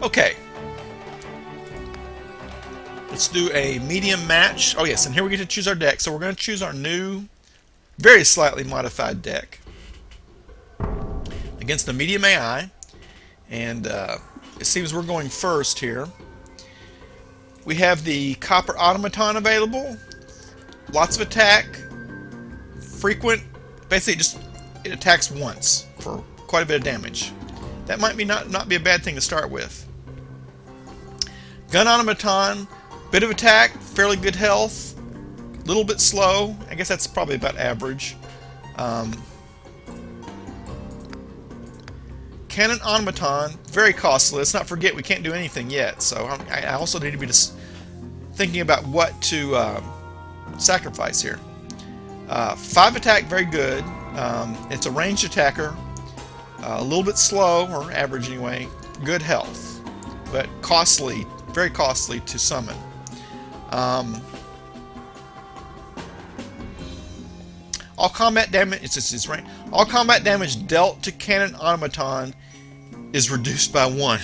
Okay. Let's do a medium match. Oh yes, and here we get to choose our deck. So we're going to choose our new, very slightly modified deck against the medium AI. And it seems we're going first here. We have the Copper Automaton available. Lots of attack. Frequent. Basically, just it attacks once for quite a bit of damage. That might be not be a bad thing to start with. Gun Automaton. Bit of attack. Fairly good health. A little bit slow. I guess that's probably about average. Cannon Automaton, very costly. Let's not forget we can't do anything yet, so I also need to be just thinking about what to sacrifice here. 5 attack, very good. It's a ranged attacker. A little bit slow, or average anyway. Good health, but costly, very costly to summon. All combat damage. It's range. All combat damage dealt to Cannon Automaton is reduced by 1.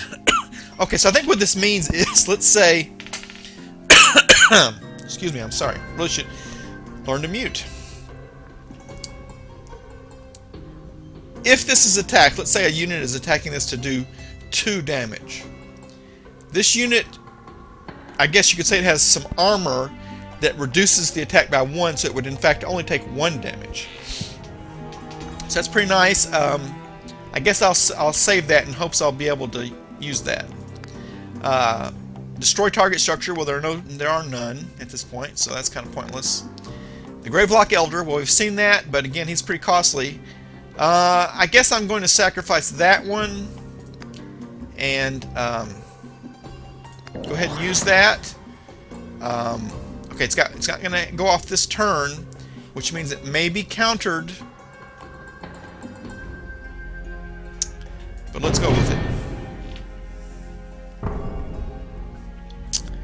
Okay, so I think what this means is, let's say, excuse me, I'm sorry, really should learn to mute. If this is attacked, let's say a unit is attacking this to do 2 damage. This unit, I guess you could say it has some armor that reduces the attack by 1, so it would in fact only take 1 damage. So that's pretty nice. I guess I'll save that in hopes I'll be able to use that. Destroy target structure. Well, there are none at this point, so that's kind of pointless. The Gravelock Elder. Well, we've seen that, but again, he's pretty costly. I guess I'm going to sacrifice that one and go ahead and use that. Okay, it's not going to go off this turn, which means it may be countered. But let's go with it.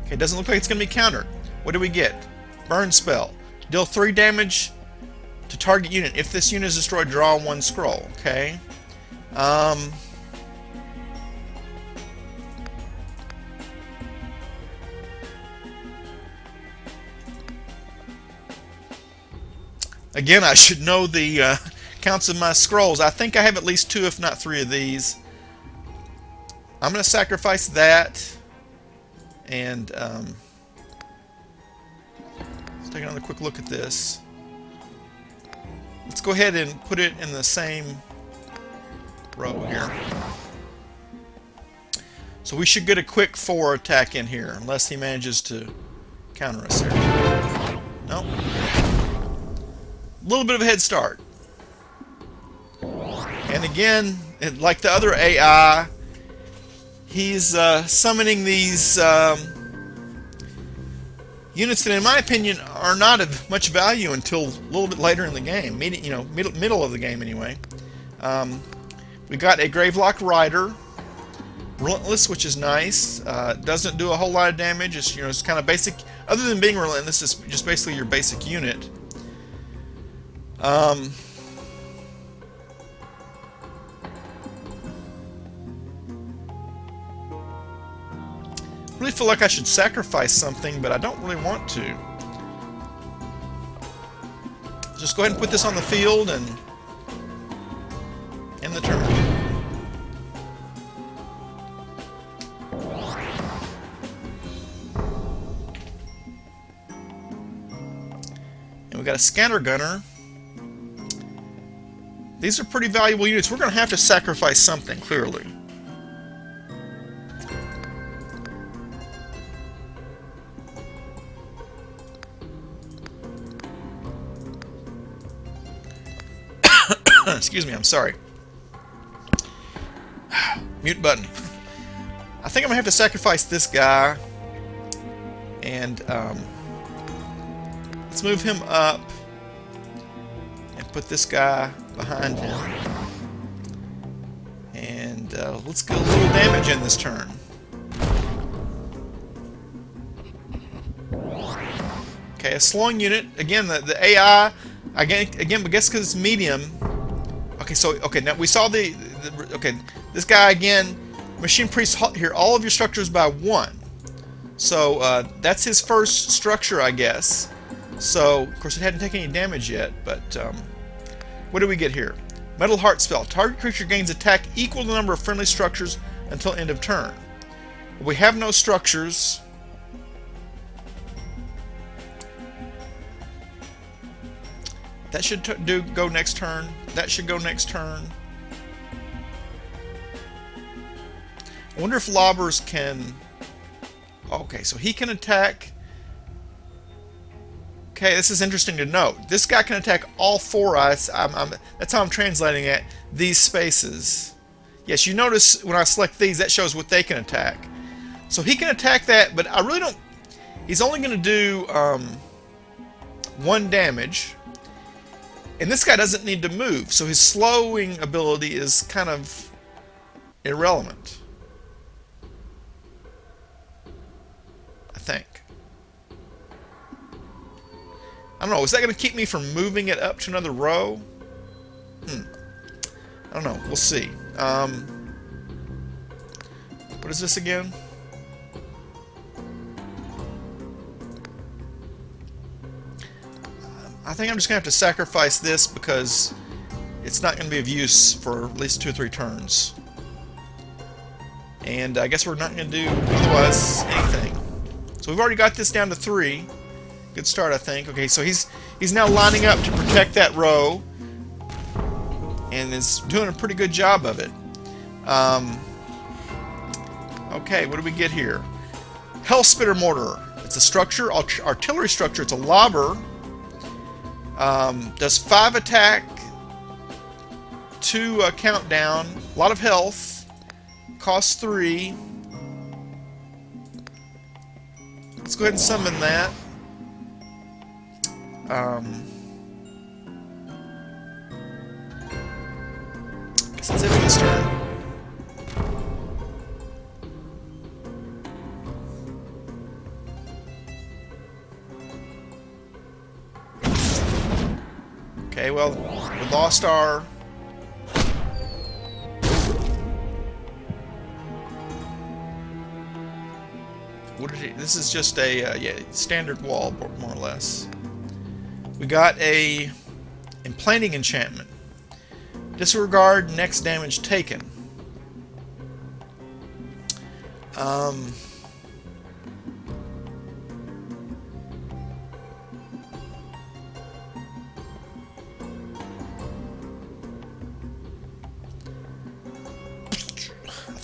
Okay, it doesn't look like it's going to be countered. What do we get? Burn spell. Deal 3 damage to target unit. If this unit is destroyed, draw 1 scroll. Okay. Again, I should know the counts of my scrolls. I think I have at least 2, if not 3 of these. I'm going to sacrifice that. And let's take another quick look at this. Let's go ahead and put it in the same row here. So we should get a quick 4 attack in here, unless he manages to counter us here. Nope. A little bit of a head start. And again, like the other AI, he's summoning these units that, in my opinion, are not of much value until a little bit later in the game. Middle of the game, anyway. We got a Gravelock Rider, Relentless, which is nice. Doesn't do a whole lot of damage. It's kind of basic. Other than being relentless, it's just basically your basic unit. Really feel like I should sacrifice something, but I don't really want to. Just go ahead and put this on the field and end the turn. And we got a Scanner Gunner. These are pretty valuable units. We're going to have to sacrifice something, clearly. Excuse me, I'm sorry. Mute button. I think I'm going to have to sacrifice this guy. And let's move him up. And put this guy behind him. And let's get a little damage in this turn. Okay, a slowing unit. Again, the AI, again, I guess because it's medium. Okay, so now we saw okay, this guy again Machine Priest here all of your structures by 1. So that's his first structure, I guess. So, of course, it hadn't taken any damage yet, but what do we get here? Metal Heart spell. Target creature gains attack equal to the number of friendly structures until end of turn. We have no structures. That should go next turn. That should go next turn. I wonder if lobbers can... Okay, so he can attack... Okay, this is interesting to note. This guy can attack all 4 that's how I'm translating it. These spaces. Yes, you notice when I select these, that shows what they can attack. So he can attack that, but I really don't... He's only going to do 1 damage. And this guy doesn't need to move, so his slowing ability is kind of irrelevant. I think. I don't know, is that going to keep me from moving it up to another row? I don't know, we'll see. What is this again? I think I'm just going to have to sacrifice this because it's not going to be of use for at least 2 or 3 turns. And I guess we're not going to do otherwise anything. So we've already got this down to 3. Good start, I think. Okay, so he's now lining up to protect that row and is doing a pretty good job of it. Okay, what do we get here? Hellspitter Mortar. It's a structure, artillery structure. It's a lobber. Does 5 attack, 2 countdown, a lot of health, costs 3. Let's go ahead and summon that. Guess that's it for this turn. Okay, well, we lost our... What did he... This is just a yeah, standard wall, more or less. We got a implanting enchantment. Disregard next damage taken. I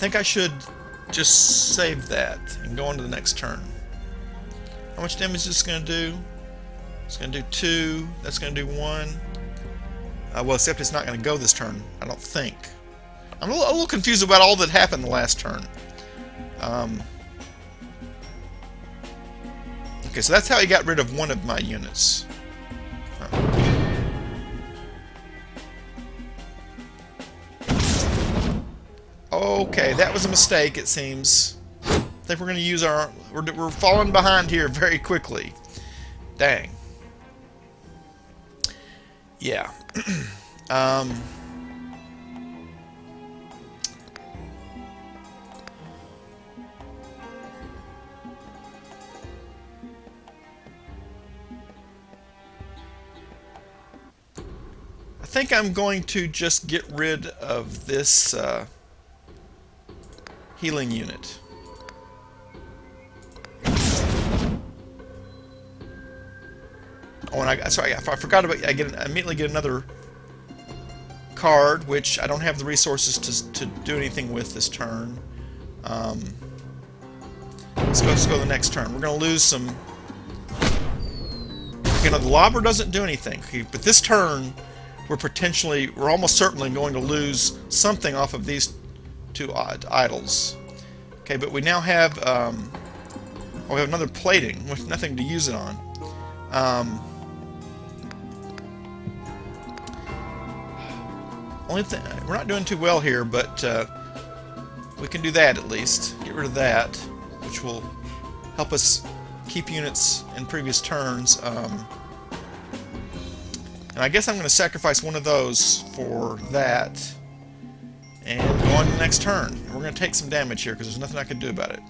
think I should just save that and go on to the next turn. How much damage is this going to do? It's going to do 2. That's going to do 1. Well, except it's not going to go this turn, I don't think. I'm a little confused about all that happened the last turn. Okay, so that's how he got rid of 1 of my units. Okay, that was a mistake, it seems. I think we're going to use our... We're falling behind here very quickly. Dang. Yeah. I think I'm going to just get rid of this healing unit. Oh, and I forgot about. I immediately get another card, which I don't have the resources to do anything with this turn. Let's go to the next turn. We're going to lose some. You know, the lobber doesn't do anything, but this turn we're almost certainly going to lose something off of these 2 idols. Okay, but we now have we have another plating with nothing to use it on. Only thing, we're not doing too well here, but we can do that at least. Get rid of that, which will help us keep units in previous turns. And I guess I'm going to sacrifice one of those for that. And go on to the next turn. We're going to take some damage here because there's nothing I can do about it.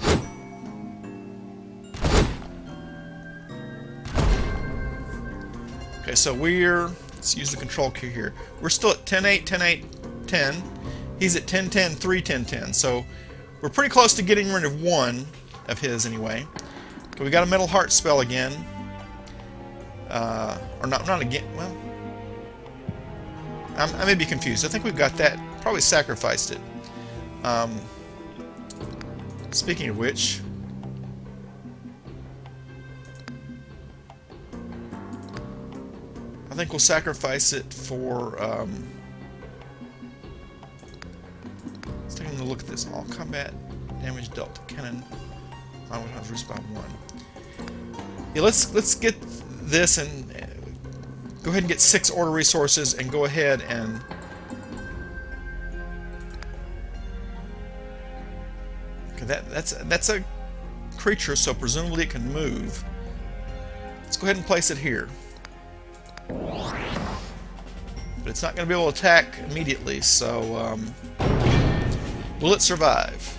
Okay, so let's use the control key here. We're still at 10-8, 10-8, 10. He's at 10-10, 3, 10-10. So we're pretty close to getting rid of one of his anyway. Okay, we got a Metal Heart spell again. Or not again. Well, I may be confused. I think we've got that. Probably sacrificed it. Speaking of which, I think we'll sacrifice it for. Let's take a look at this. All combat damage dealt to cannon. I would have respawn 1. Yeah, let's get this and go ahead and get 6 order resources and go ahead and okay, that's a creature, so presumably it can move. Let's go ahead and place it here. But it's not going to be able to attack immediately, so will it survive?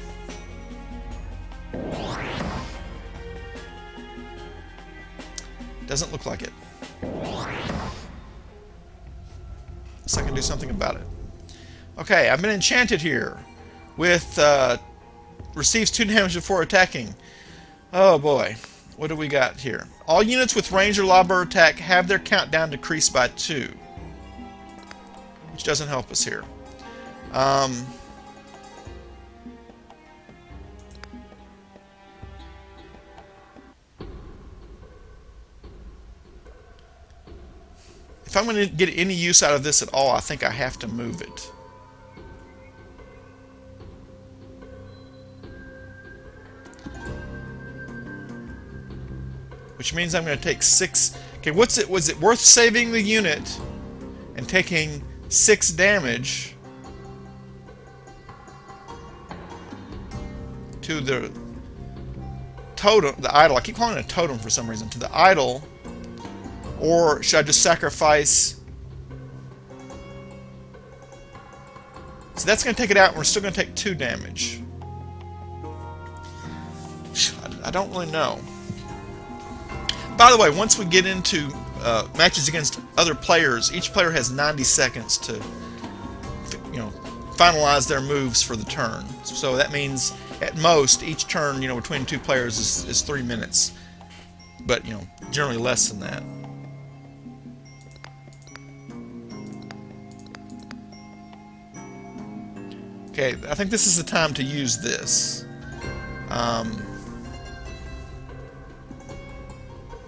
Doesn't look like it. So I can do something about it. Okay, I've been enchanted here with receives 2 damage before attacking. Oh boy, what do we got here? All units with range or lobber attack have their countdown decreased by 2, which doesn't help us here. If I'm going to get any use out of this at all, I think I have to move it. Which means I'm going to take 6... Okay, was it worth saving the unit and taking 6 damage to the totem, the idol? I keep calling it a totem for some reason. To the idol. Or should I just sacrifice? So that's going to take it out, and we're still going to take 2 damage. I don't really know. By the way, once we get into matches against other players, each player has 90 seconds to, finalize their moves for the turn. So that means, at most, each turn, between 2 players is 3 minutes. But, generally less than that. Okay, I think this is the time to use this.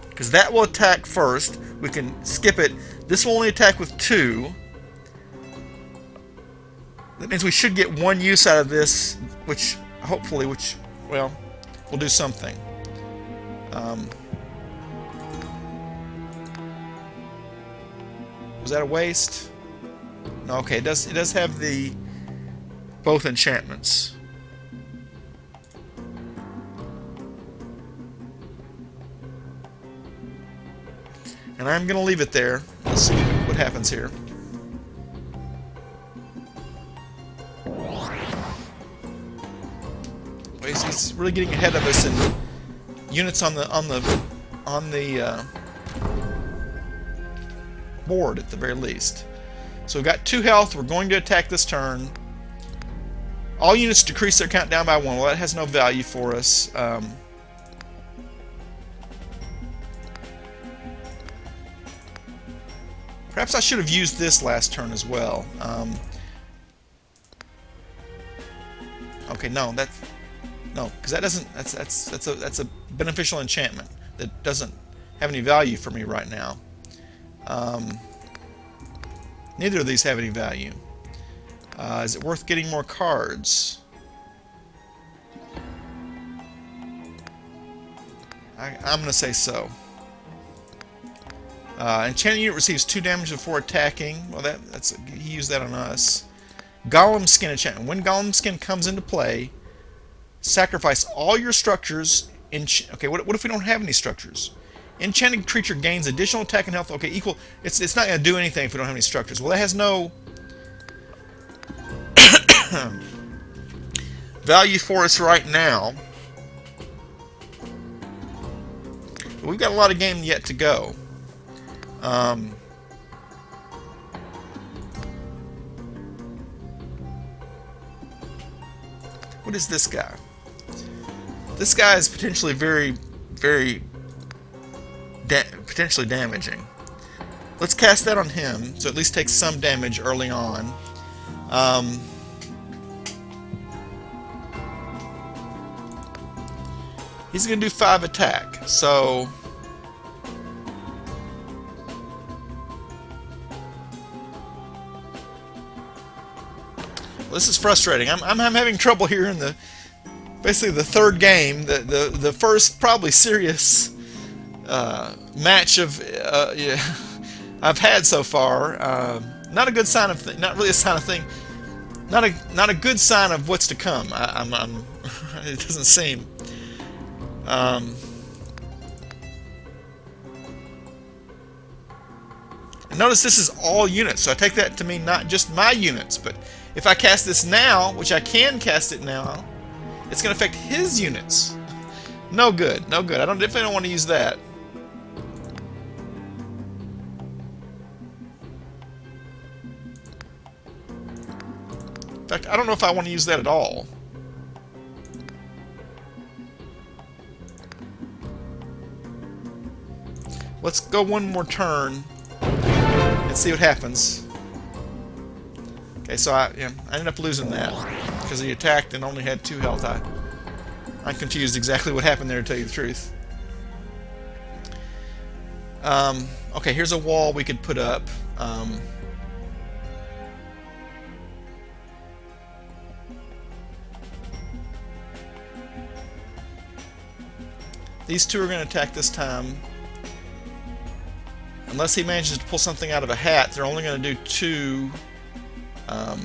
Because that will attack first. We can skip it. This will only attack with 2. That means we should get 1 use out of this, which, hopefully, well, will do something. Was that a waste? No, okay, it does have the both enchantments. And I'm going to leave it there. Let's see what happens here. He's really getting ahead of us in units on the board at the very least. So we've got 2 health. We're going to attack this turn. All units decrease their countdown by 1. Well, that has no value for us. Perhaps I should have used this last turn as well. Okay, no, because that doesn't. That's a beneficial enchantment that doesn't have any value for me right now. Neither of these have any value. Is it worth getting more cards? I'm going to say so. Enchanted unit receives 2 damage before attacking. Well, he used that on us. Golem Skin enchantment. When Golem Skin comes into play, sacrifice all your structures. Okay, what if we don't have any structures? Enchanted creature gains additional attack and health. Okay, equal. It's not going to do anything if we don't have any structures. Well, that has no value for us right now. We've got a lot of game yet to go. What is this guy? This guy is potentially very potentially damaging. Let's cast that on him, so at least take some damage early on. He's going to do 5 attack, so... Well, this is frustrating. I'm having trouble here in the... Basically the third game, the first probably serious match of yeah, I've had so far. Not a good sign of not really a sign of thing. Not a good sign of what's to come. It doesn't seem. And notice this is all units, so I take that to mean not just my units, but if I cast this now, which I can cast it now, it's going to affect his units. No good, no good. Definitely don't want to use that. In fact, I don't know if I want to use that at all. Let's go one more turn and see what happens. Okay, so I ended up losing that because he attacked and only had 2 health. I'm confused exactly what happened there, to tell you the truth. Okay, here's a wall we could put up. These 2 are going to attack this time. Unless he manages to pull something out of a hat, they're only going to do 2. I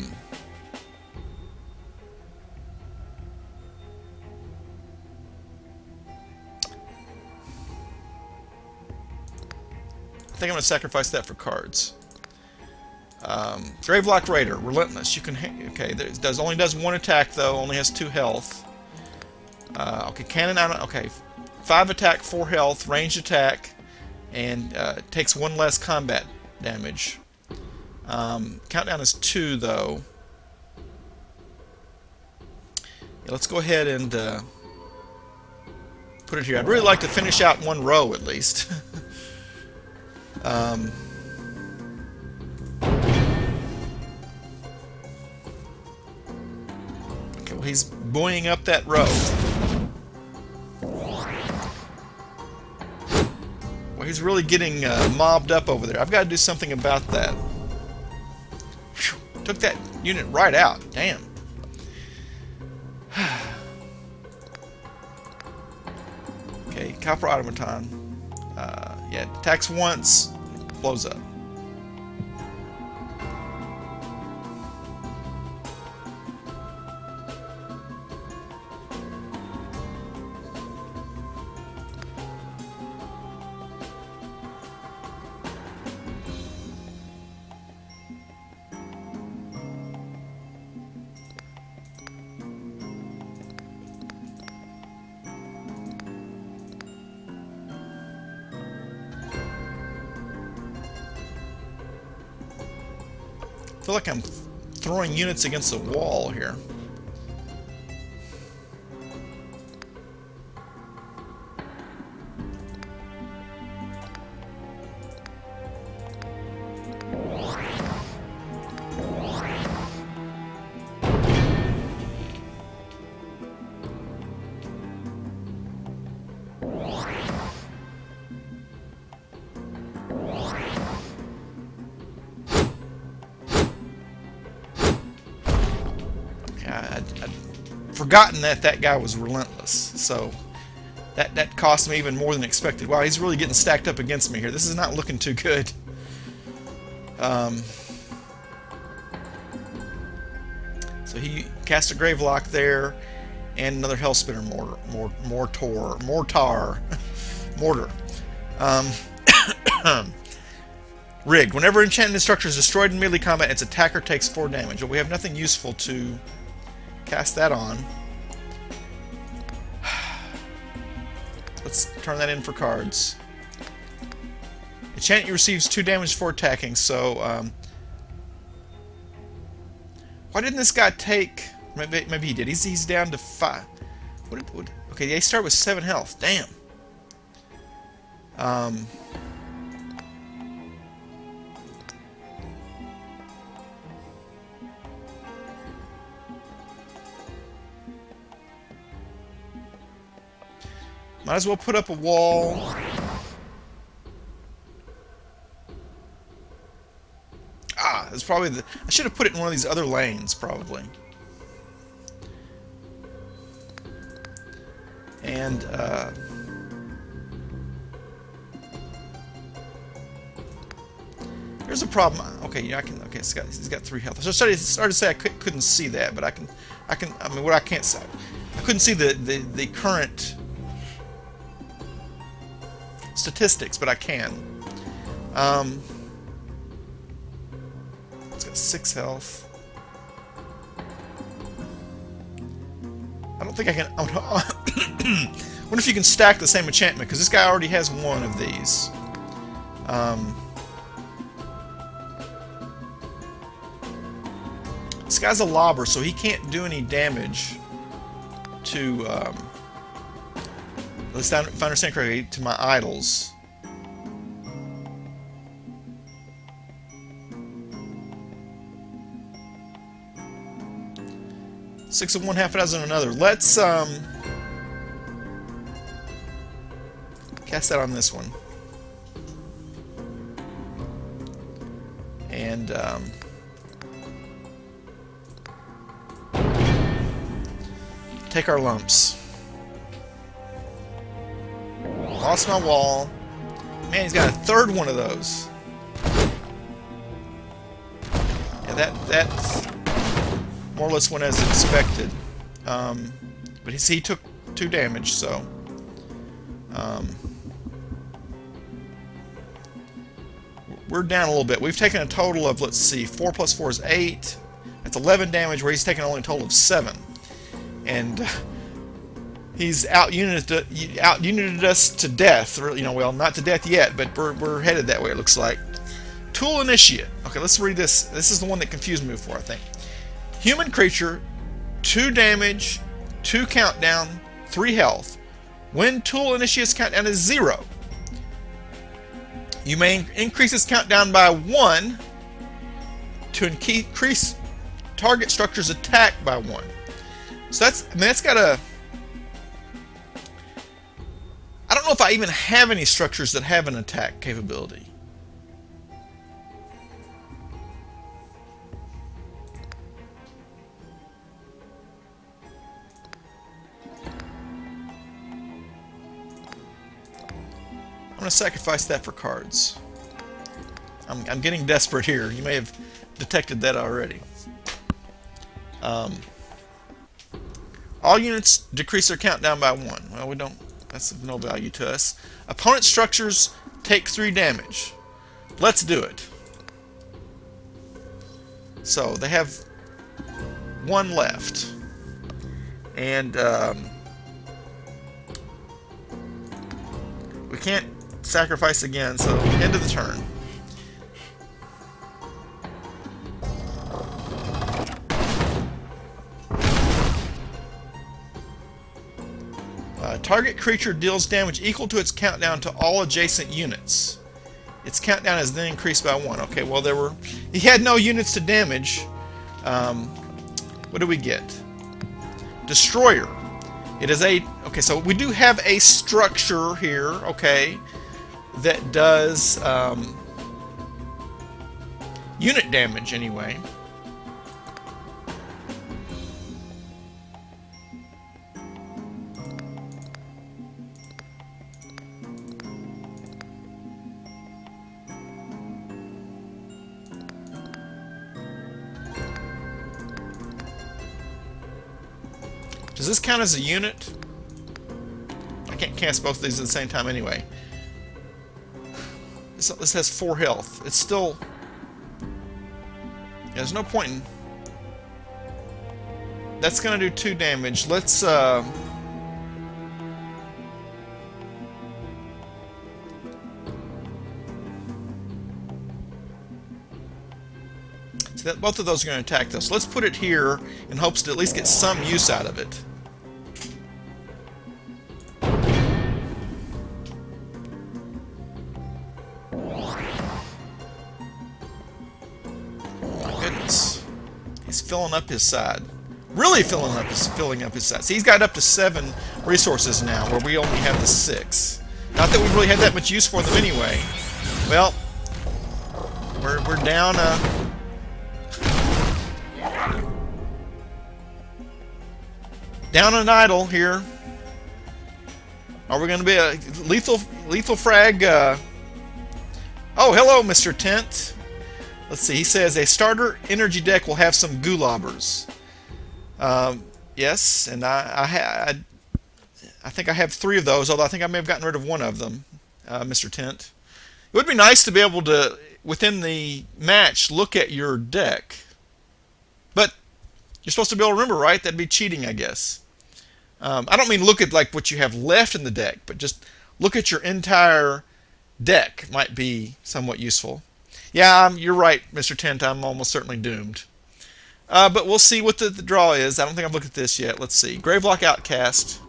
think I'm going to sacrifice that for cards. Gravelock Raider, Relentless. You can okay. Only does 1 attack though. Only has 2 health. Okay, Cannon. Okay, 5 attack, 4 health, ranged attack, and takes 1 less combat damage. Countdown is 2 though. Yeah, let's go ahead and put it here. I'd really like to finish out 1 row at least. Okay, well, he's buoying up that row. Well, he's really getting mobbed up over there. I've got to do something about that. Whew, took that unit right out. Damn. Okay, Copper Automaton. Yeah, attacks once, blows up. I feel like I'm throwing units against a wall here. I'd forgotten that guy was relentless, so that cost me even more than expected. Wow, he's really getting stacked up against me here. This is not looking too good. So he cast a Gravelock there, and another Hellspinner mortar. Rigged. Whenever enchanted structure is destroyed in melee combat, its attacker takes 4 damage. But we have nothing useful to cast that on. Let's turn that in for cards. Enchantment receives 2 damage for attacking, so why didn't this guy take... Maybe he did. He's down to 5. Okay, they start with 7 health. Damn. Might as well put up a wall. It's probably the... I should have put it in one of these other lanes, probably. And, here's a problem. Okay, yeah, I can... Okay, he's got 3 health. So I started to say I couldn't see that, but I mean, what I can't say... I couldn't see the current statistics, but I can. It's got 6 health. I don't think I can... I wonder if you can stack the same enchantment, because this guy already has 1 of these. This guy's a lobber, so he can't do any damage to... at least if I understand correctly, to my idols. Six of one, half a dozen of another. Let's cast that on this one. And take our lumps. Lost my wall. Man, he's got a 3rd one of those. Yeah, that more or less went as expected. But he took 2 damage, so... we're down a little bit. We've taken a total of, let's see, 4 plus 4 is 8. That's 11 damage, where he's taken only a total of 7. And he's out-united us to death. Or, you know, well, not to death yet, but we're headed that way, it looks like. Tool Initiate. Okay, let's read this. This is the one that confused me before, I think. Human creature, 2 damage, 2 countdown, 3 health. When Tool Initiate's countdown is 0, you may increase its countdown by 1 to increase target structure's attack by 1. So that's got a... I don't know if I even have any structures that have an attack capability. I'm going to sacrifice that for cards. I'm getting desperate here. You may have detected that already. All units decrease their countdown by 1. Well, we don't... That's of no value to us. Opponent structures take 3 damage. Let's do it. So, they have 1 left. And, we can't sacrifice again, so end of the turn. Target creature deals damage equal to its countdown to all adjacent units. Its countdown is then increased by 1. Okay, well he had no units to damage. What do we get? Destroyer. It is a... Okay, so we do have a structure here, okay, that does unit damage anyway. Does this count as a unit? I can't cast both of these at the same time anyway. This has 4 health. It's still... Yeah, there's no point in... That's going to do 2 damage. Let's... So that, both of those are going to attack us. Let's put it here in hopes to at least get some use out of it. He's filling up his side. Really filling up his side. See, he's got up to 7 resources now, where we only have the 6. Not that we really had that much use for them anyway. Well, we're down down an idol here. Are we going to be a lethal frag? Oh, hello, Mr. Tent. Let's see, he says a starter energy deck will have some gulabbers. Yes, and I think I have 3 of those, although I think I may have gotten rid of 1 of them, Mr. Tent. It would be nice to be able to, within the match, look at your deck. But you're supposed to be able to remember, right? That'd be cheating, I guess. I don't mean look at like what you have left in the deck, but just look at your entire deck might be somewhat useful. Yeah, you're right, Mr. Tent. I'm almost certainly doomed. But we'll see what the draw is. I don't think I've looked at this yet. Let's see. Gravelock Outcast.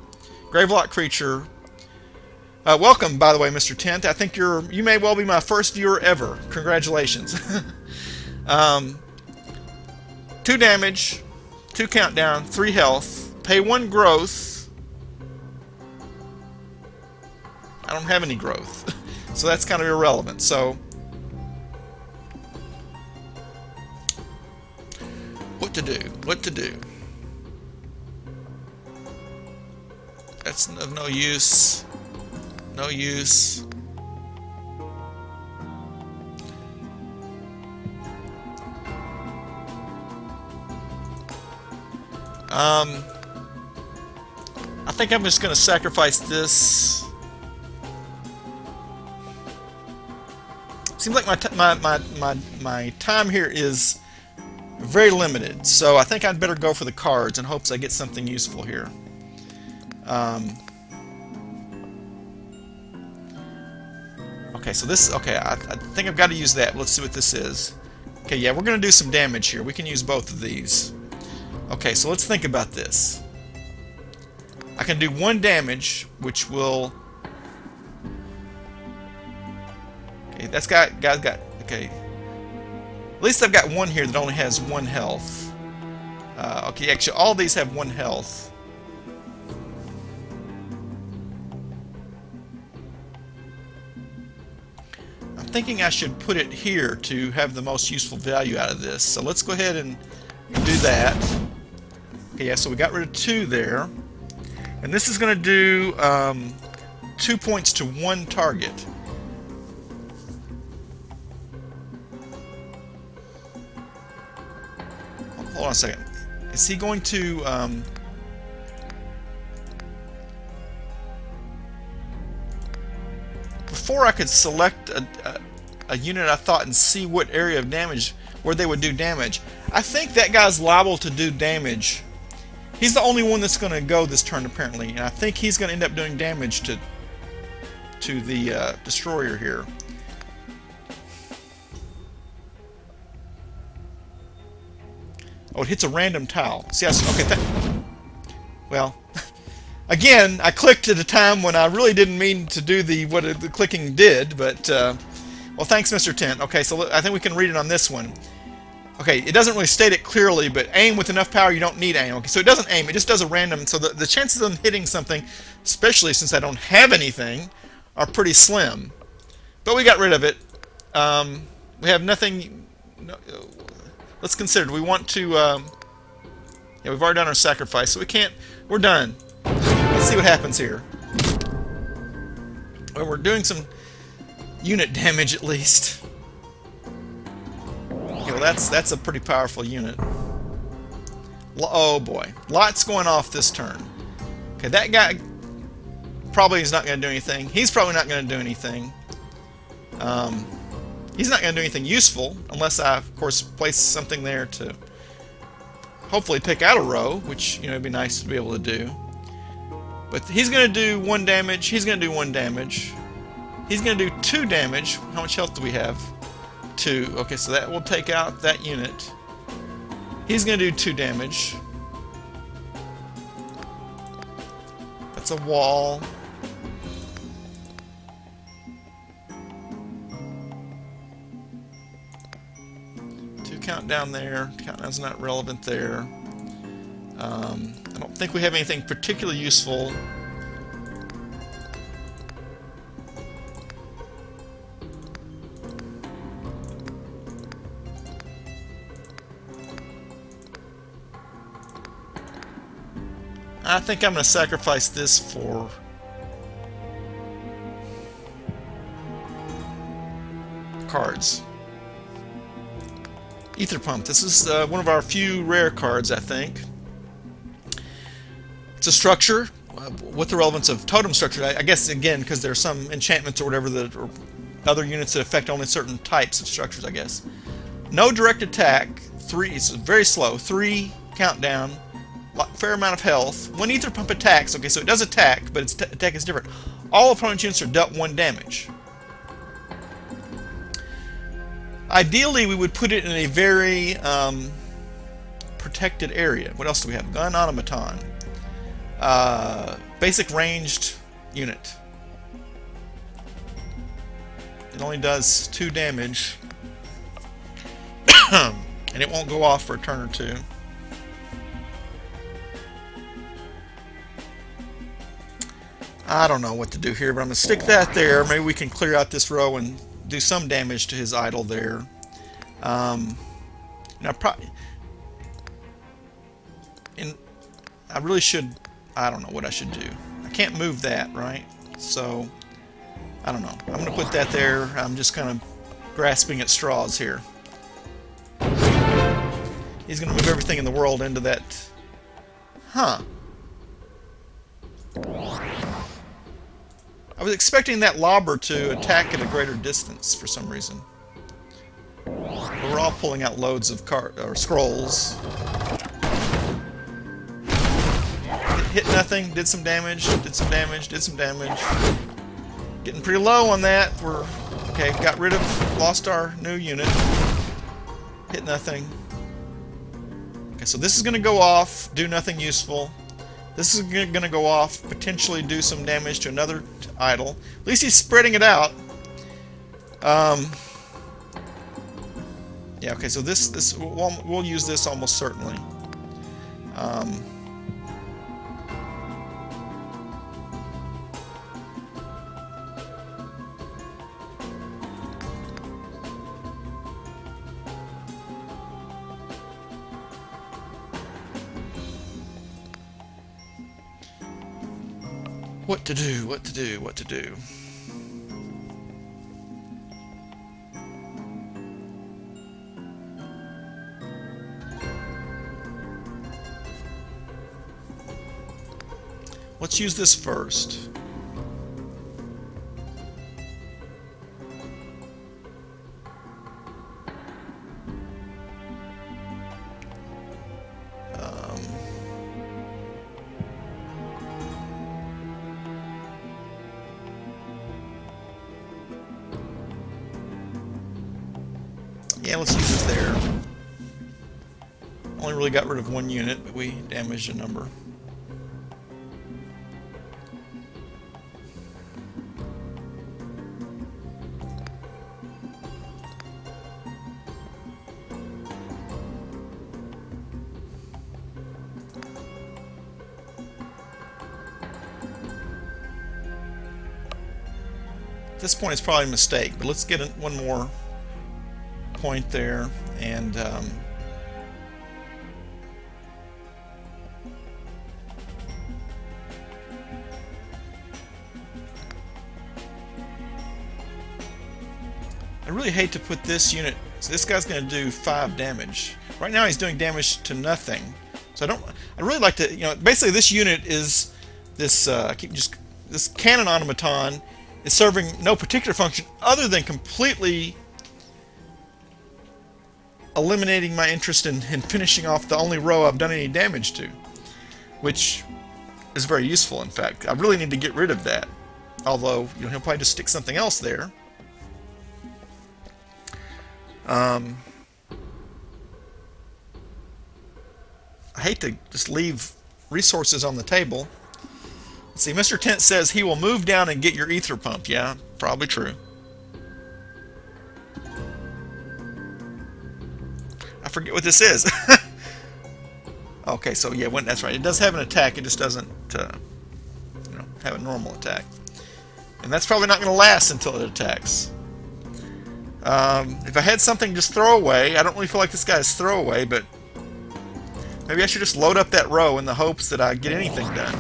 Gravelock Creature. Welcome, by the way, Mr. Tent. I think you may well be my first viewer ever. Congratulations. 2 damage, 2 countdown, 3 health. Pay 1 growth. I don't have any growth. So that's kind of irrelevant. So... What to do? That's of no use. No use. I think I'm just going to sacrifice this. Seems like my time here is very limited, so I think I'd better go for the cards in hopes I get something useful here. Okay, so this... Okay, I think I've got to use that. Let's see what this is. Okay, yeah, we're going to do some damage here. We can use both of these. Okay, so let's think about this. I can do 1 damage, which will... Okay, that's got... Okay. At least I've got 1 here that only has 1 health. Okay, actually, all these have 1 health. I'm thinking I should put it here to have the most useful value out of this. So let's go ahead and do that. Okay, yeah, so we got rid of 2 there. And this is going to do 2 points to 1 target. Hold on a second. Is he going to... Before I could select a unit, I thought, and see what area of damage, where they would do damage. I think that guy's liable to do damage. He's the only one that's going to go this turn, apparently. And I think he's going to end up doing damage to the destroyer here. Oh, it hits a random tile. See, okay, well, again, I clicked at a time when I really didn't mean to do what the clicking did, but, well, thanks, Mr. Tent. Okay, so I think we can read it on this one. Okay, it doesn't really state it clearly, but aim with enough power, you don't need aim. Okay, so it doesn't aim, it just does a random, so the chances of them hitting something, especially since I don't have anything, are pretty slim. But we got rid of it. We have nothing... No, let's consider, do we want to... yeah, we've already done our sacrifice, so we can't... We're done. Let's see what happens here. Well, we're doing some unit damage at least. Okay, well, that's a pretty powerful unit. Oh boy, lots going off this turn. Okay, that guy probably is not going to do anything. He's probably not going to do anything. He's not going to do anything useful unless I, of course, place something there to hopefully take out a row, which, you know, it'd be nice to be able to do. But he's going to do 1 damage. He's going to do 1 damage. He's going to do 2 damage. How much health do we have? 2. Okay, so that will take out that unit. He's going to do 2 damage. That's a wall. Countdown there. Countdown's not relevant there. I don't think we have anything particularly useful. I think I'm going to sacrifice this for cards. Ether Pump. This is one of our few rare cards, I think. It's a structure with the relevance of totem structure. I guess, again, because there are some enchantments or whatever that or other units that affect only certain types of structures, I guess. No direct attack. 3. It's very slow. 3 countdown. Fair amount of health. When Ether Pump attacks, okay, so it does attack, but its attack is different. All opponent units are dealt 1 damage. Ideally, we would put it in a very protected area. What else do we have? Gun Automaton. Basic ranged unit. It only does 2 damage. And it won't go off for a turn or 2. I don't know what to do here, but I'm going to stick that there. Maybe we can clear out this row and do some damage to his idol there. Now, I really should. I don't know what I should do. I can't move that, right? So, I don't know. I'm going to put that there. I'm just kind of grasping at straws here. He's going to move everything in the world into that. Huh. I was expecting that lobber to attack at a greater distance for some reason. But we're all pulling out loads of scrolls. Hit nothing, did some damage, did some damage, did some damage. Getting pretty low on that. We're okay, got rid of, lost our new unit. Hit nothing. Okay, so this is going to go off, do nothing useful. This is going to go off, potentially do some damage to another idol. At least he's spreading it out. Yeah, okay, so we'll use this almost certainly. What to do, what to do, what to do. Let's use this first. Yeah, let's use it there. Only really got rid of 1 unit, but we damaged a number. At this point, it's probably a mistake, but let's get one more point there, and I really hate to put this unit. So this guy's going to do 5 damage. Right now, he's doing damage to nothing. So I'd really like to, basically this unit is this. This cannon automaton is serving no particular function other than completely eliminating my interest in finishing off the only row I've done any damage to, which is very useful, in fact. I really need to get rid of that, although he'll probably just stick something else there. I hate to just leave resources on the table. Let's see, Mr. Tent says he will move down and get your ether pump. Yeah, probably true. I forget what this is. Okay, so yeah, that's right. It does have an attack. It just doesn't have a normal attack. And that's probably not going to last until it attacks. If I had something just throw away, I don't really feel like this guy's throwaway, but maybe I should just load up that row in the hopes that I get anything done.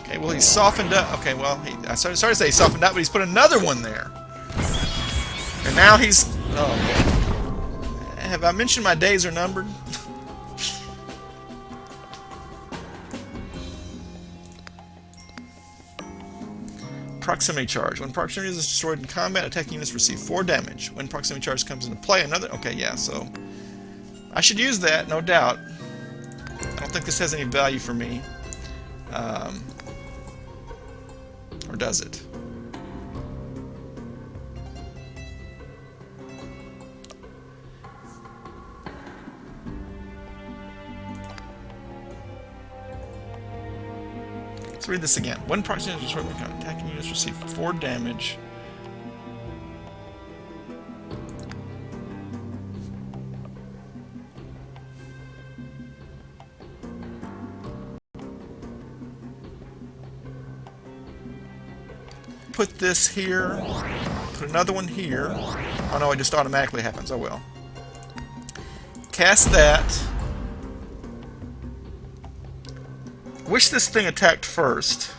Okay, well, he's softened up. Okay, well, I started to say he softened up, but he's put another one there. And now he's... Oh, boy. Have I mentioned my days are numbered? Proximity charge. When proximity is destroyed in combat, attacking units receive 4 damage. When proximity charge comes into play, another... Okay, yeah, so... I should use that, no doubt. I don't think this has any value for me. Or does it? Let's read this again. When proximity is destroyed, attacking units receive 4 damage. Put this here. Put another one here. Oh no, it just automatically happens. Oh well. Cast that. Wish this thing attacked first.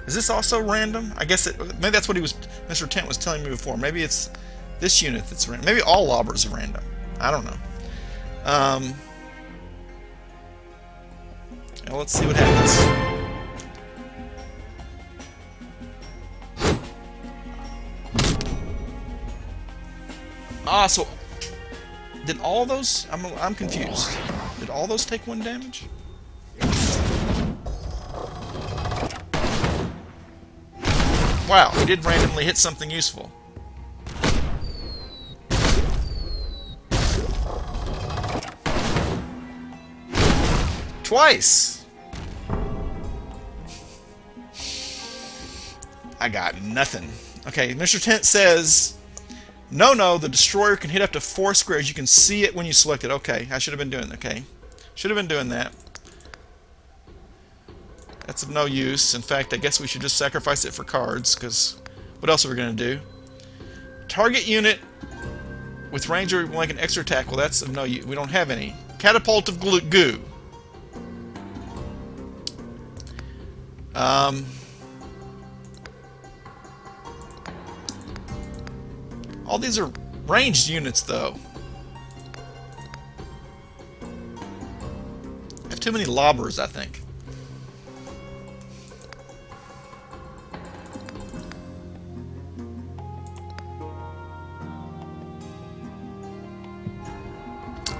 Is this also random? I guess maybe that's what Mr. Tent was telling me before. Maybe it's this unit that's random. Maybe all lobbers are random. I don't know. Well, let's see what happens. Ah, so did all those? I'm confused. Did all those take 1 damage? Wow, he did randomly hit something useful. Twice! I got nothing. Okay, Mr. Tent says, no, the destroyer can hit up to 4 squares. You can see it when you select it. Okay, I should have been doing that. Okay, should have been doing that. That's of no use. In fact, I guess we should just sacrifice it for cards, because what else are we going to do? Target unit with ranger will make an extra attack. Well, that's of no use. We don't have any. Catapult of goo. All these are ranged units, though. I have too many lobbers, I think.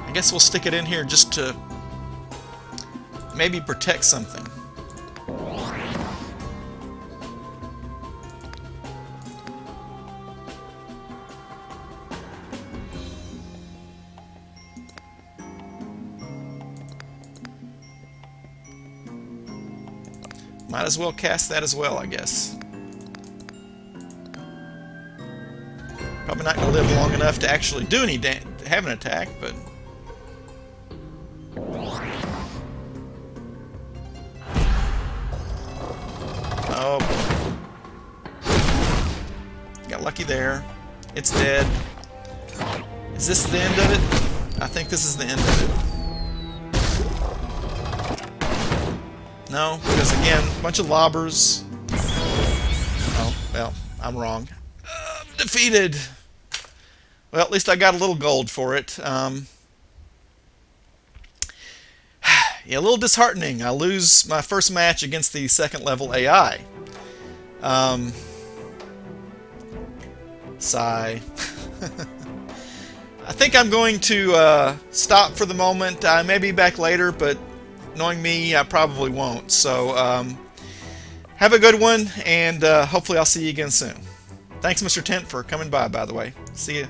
I guess we'll stick it in here just to maybe protect something. Might as well cast that as well, I guess. Probably not going to live long enough to actually do any have an attack, but... Oh boy. Got lucky there. It's dead. Is this the end of it? I think this is the end of it. No, because again, a bunch of lobbers. Oh, well, I'm wrong. Defeated! Well, at least I got a little gold for it. Yeah, a little disheartening. I lose my first match against the second level AI. Sigh. I think I'm going to stop for the moment. I may be back later, but knowing me, I probably won't. So have a good one, and hopefully I'll see you again soon. Thanks, Mr. Tent, for coming by the way. See you.